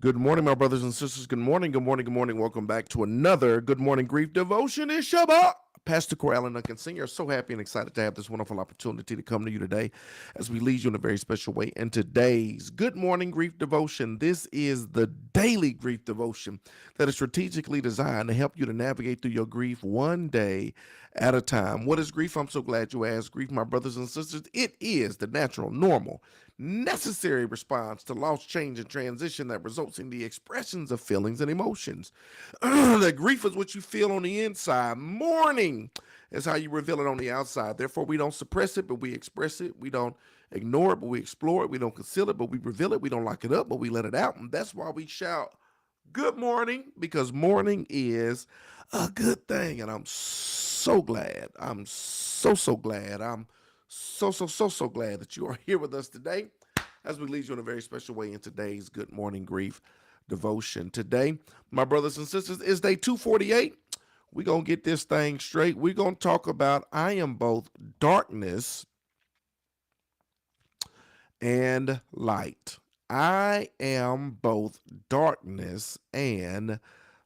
Good morning, my brothers and sisters. Good morning, good morning, good morning. Welcome back to another Good Morning Grief Devotion. It's Shabbat. Pastor Corral and Duncan Senior. So happy and excited to have this wonderful opportunity to come to you today as we lead you in a very special way. In today's Good Morning Grief Devotion, this is the daily grief devotion that is strategically designed to help you to navigate through your grief one day at a time. What is grief? I'm so glad you asked. Grief, my brothers and sisters, it is the natural, normal, necessary response to loss, change, and transition that results in the expressions of feelings and emotions. That grief is what you feel on the inside. Mourning is how you reveal it on the outside. Therefore, we don't suppress it, but we express it. We don't ignore it, but we explore it. We don't conceal it, but we reveal it. We don't lock it up, but we let it out. And that's why we shout, "Good morning," because morning is a good thing. And I'm so glad. I'm so glad. I'm so glad that you are here with us today as we lead you in a very special way in today's Good Morning Grief devotion. Today, my brothers and sisters, is day 248. We're going to get this thing straight. We're going to talk about I am both darkness and light. I am both darkness and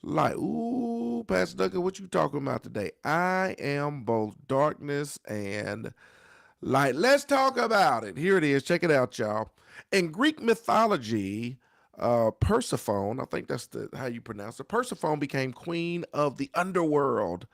light. Ooh, Pastor Duncan, what you talking about today? I am both darkness and light. Let's talk about it. Here it is. Check it out, y'all. In Greek mythology, Persephone, I think that's how you pronounce it. Persephone became queen of the underworld.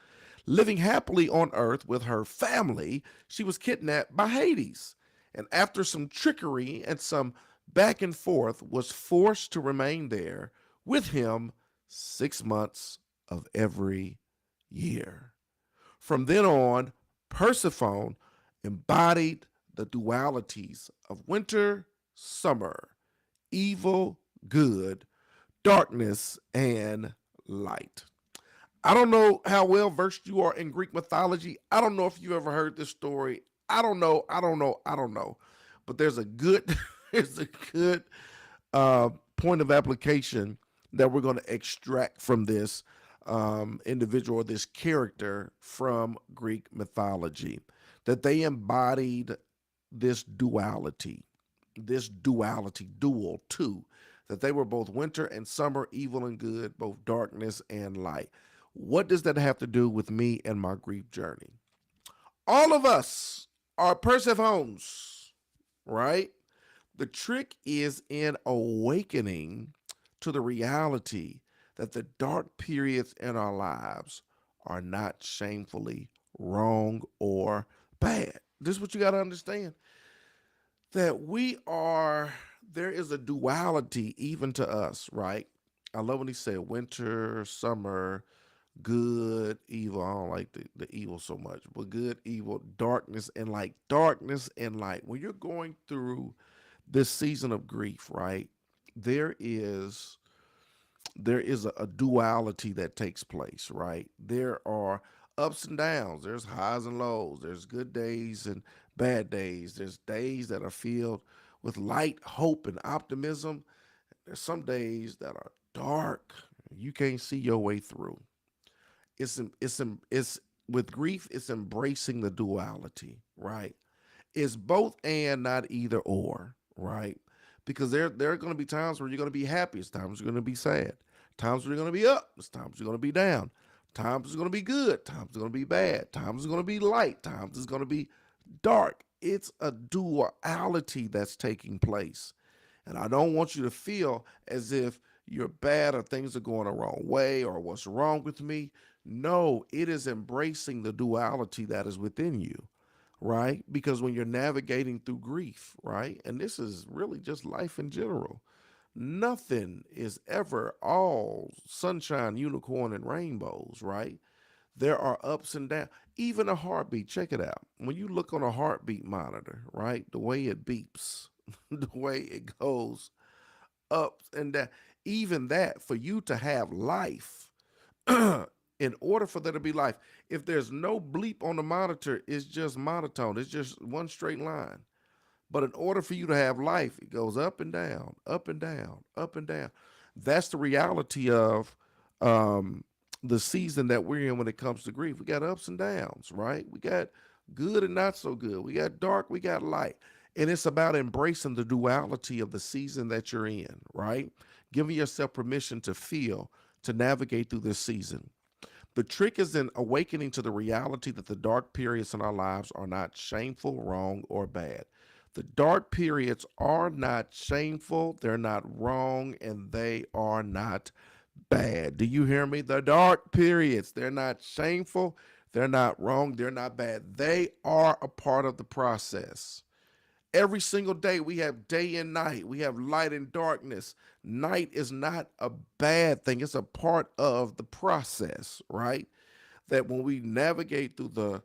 Living happily on earth with her family, she was kidnapped by Hades. And after some trickery and some back and forth, was forced to remain there with him 6 months of every year. From then on, Persephone embodied the dualities of winter, summer, evil, good, darkness, and light. I don't know how well versed you are in Greek mythology. I don't know if you ever heard this story. I don't know. But there's a good, there's a good point of application that we're going to extract from this individual or this character from Greek mythology. That they embodied this duality, dual, two, that they were both winter and summer, evil and good, both darkness and light. What does that have to do with me and my grief journey? All of us are Persephones, right? The trick is in awakening to the reality that the dark periods in our lives are not shamefully wrong or bad. This is what you got to understand, that there is a duality even to us, right? I love when he said winter, summer, good, evil. I don't like the evil so much, but good, evil, darkness, and light. Darkness and light. When you're going through this season of grief, right? There is a duality that takes place, right? There are ups and downs. There's highs and lows. There's good days and bad days. There's days that are filled with light, hope, and optimism. There's some days that are dark. You can't see your way through. It's with grief. It's embracing the duality, right? It's both and not either or, right? Because there are going to be times where you're going to be happy. It's times you're going to be sad. Times where you're going to be up. It's times you're going to be down. Times it's going to be good. Times it's going to be bad. Times it's going to be light. Times it's going to be dark. It's a duality that's taking place. And I don't want you to feel as if you're bad or things are going the wrong way or what's wrong with me. No, it is embracing the duality that is within you, right? Because when you're navigating through grief, right? And this is really just life in general. Nothing is ever all sunshine, unicorn, and rainbows, right? There are ups and downs. Even a heartbeat, check it out. When you look on a heartbeat monitor, right? The way it beeps, the way it goes up and down, even that, for you to have life, in order for there to be life, if there's no bleep on the monitor, it's just monotone. It's just one straight line. But in order for you to have life, it goes up and down, up and down, up and down. That's the reality of um, the season that we're in when it comes to grief. We got ups and downs, right? We got good and not so good. We got dark, we got light. And it's about embracing the duality of the season that you're in, right? giving yourself permission to feel, to navigate through this season. The trick is in awakening to the reality that the dark periods in our lives are not shameful, wrong, or bad. The dark periods are not shameful, they're not wrong, and they are not bad. Do you hear me? The dark periods, they're not shameful, they're not wrong, they're not bad. They are a part of the process. Every single day we have day and night, we have light and darkness. Night is not a bad thing, it's a part of the process, right? That when we navigate through the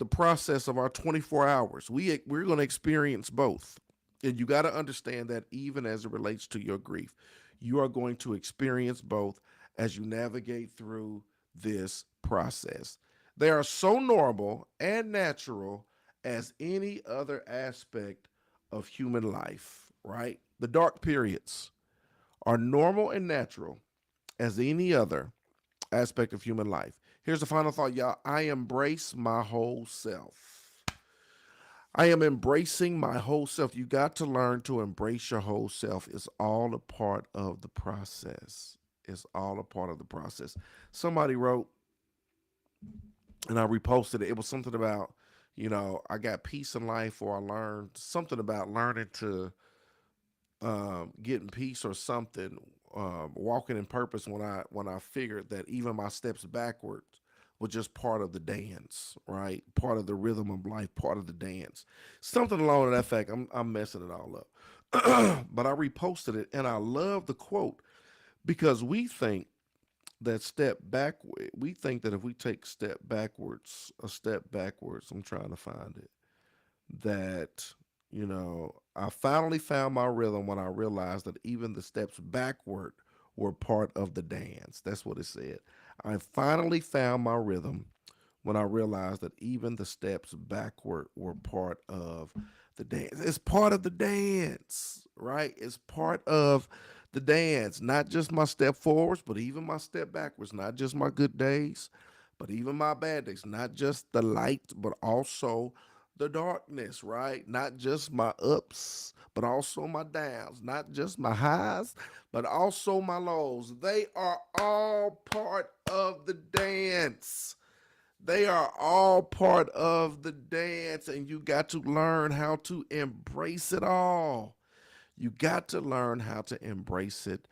process of our 24 hours, we're going to experience both. And you got to understand that even as it relates to your grief, you are going to experience both as you navigate through this process. They are so normal and natural as any other aspect of human life, right? The dark periods are normal and natural as any other aspect of human life. Here's the final thought, y'all. I embrace my whole self. I am embracing my whole self. You got to learn to embrace your whole self. It's all a part of the process. It's all a part of the process. Somebody wrote, and I reposted it. It was something about, I got peace in life, or I learned something about learning to getting peace or something, walking in purpose when I figured that even my steps backwards were just part of the dance, right? Part of the rhythm of life, part of the dance. Something along to that fact. I'm messing it all up. But I reposted it and I love the quote because we think that if we take a step backwards, I'm trying to find it, that I finally found my rhythm when I realized that even the steps backward were part of the dance. That's what it said. I finally found my rhythm when I realized that even the steps backward were part of the dance. It's part of the dance, right? It's part of the dance. Not just my step forwards, but even my step backwards. Not just my good days, but even my bad days. Not just the light, but also the darkness, right? Not just my ups, but also my downs. Not just my highs, but also my lows. They are all part of the dance. They are all part of the dance, and you got to learn how to embrace it all. You got to learn how to embrace it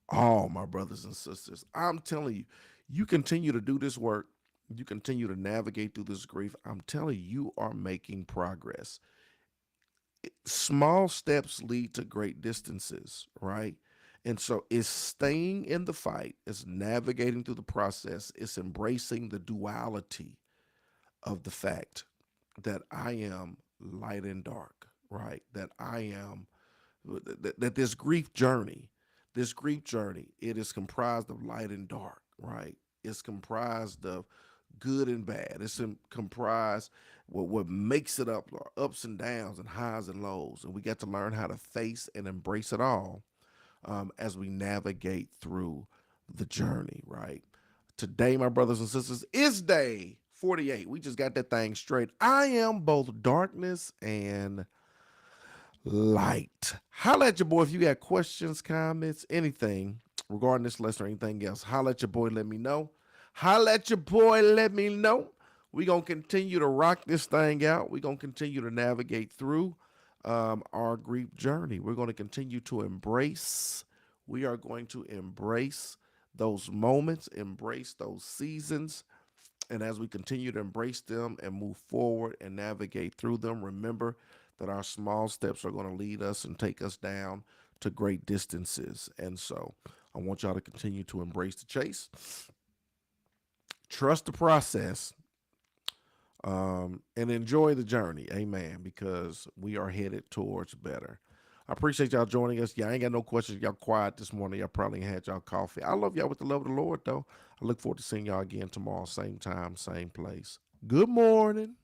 all, my brothers and sisters. I'm telling you, you continue to do this work, you continue to navigate through this grief. I'm telling you, you are making progress. Small steps lead to great distances, right? And so it's staying in the fight, it's navigating through the process, it's embracing the duality of the fact that I am light and dark, right? That I am that this grief journey, it is comprised of light and dark, right? It's comprised of good and bad. Comprised what makes it up are ups and downs and highs and lows, and we get to learn how to face and embrace it all as we navigate through the journey, right? Today, my brothers and sisters, is day 48. We just got that thing straight. I am both darkness and light. Holla at your boy if you got questions, comments, anything regarding this lesson or anything else. Holla at your boy, let me know. Holla at your boy, let me know. We're going to continue to rock this thing out. We're going to continue to navigate through our grief journey. We're going to continue to embrace. We are going to embrace those moments, embrace those seasons. And as we continue to embrace them and move forward and navigate through them, remember that our small steps are going to lead us and take us down to great distances. And so I want y'all to continue to embrace the chase, trust the process, and enjoy the journey. Amen. Because we are headed towards better. I appreciate y'all joining us. Y'all ain't got no questions. Y'all quiet this morning. Y'all probably ain't had y'all coffee. I love y'all with the love of the Lord, though. I look forward to seeing y'all again tomorrow, same time, same place. Good morning.